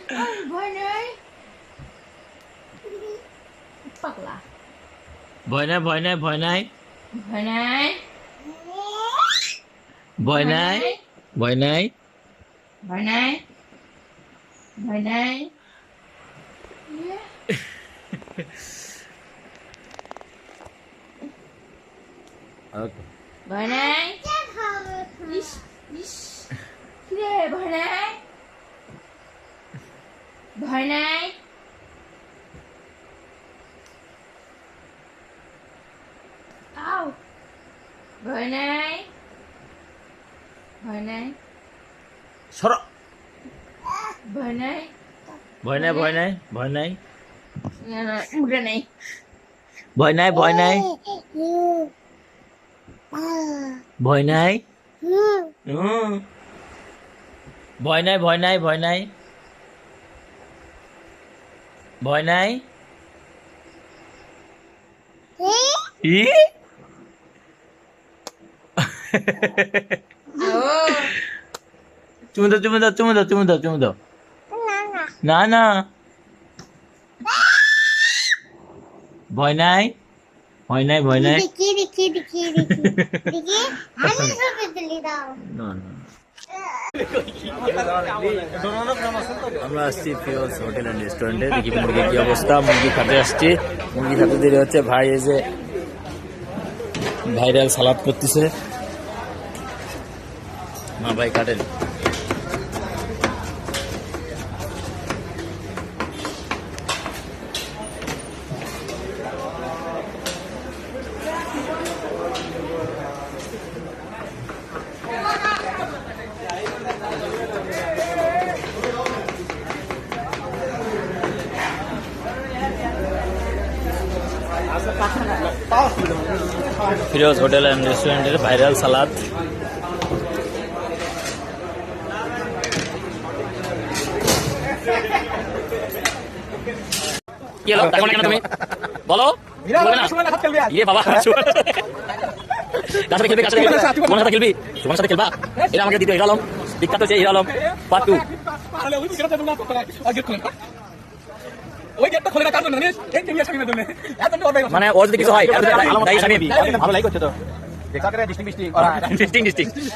ভয় নাই পাগলা ভয় নাই ভয় নাই ভয় নাই ভয় নাই ভয় নাই ভয় নাই ভয় নাই ভয় নাই ভয় নাই ইস ইস কিরে ভয় নাই ভয় নাই আও ভয় নাই ভয় নাই সর ভয় নাই ভয় নাই ভয় নাই ভয় নাই উড়ে নাই ভয় নাই ভয় নাই ভয় নাই ভয় নাই ভয় নাই ভয় নাই ভয় নাই ই চুমু দাও চুমু দাও চুমু দাও চুমু দাও চুমু দাও না না ভয় নাই ভয় নাই ভয় নাই দেখি দেখি দেখি দেখি দেখি আমি সব দিলি দাও না না আমরা আসছি ফিরোজ হোটেল অ্যান্ড রেস্টুরেন্টে দেখি মুরগির কি অবস্থা মুরগি খাতে আসছি মুরগি খাতে দেরি হচ্ছে ভাই এই যে ভাইরাল সালাদ করতেছে মা ভাই কাটেন ফিরোজ হোটেল অ্যান্ড রেস্টুরেন্টের ভাইরাল সালাদ কি হলো এখন কেন তুমি বলো ইয়ে বাবা কাছে খেলবি কাছে খেলবি তোমার সাথে খেলবি তোমার সাথে খেলবা এটা আমাকে দিতে হিরো আলম বিখ্যাত হচ্ছে হিরো আলম পার্ট 2 মানে ওর যদি কিছু হয় ভালো লাগে করছে তো ডিস্টিং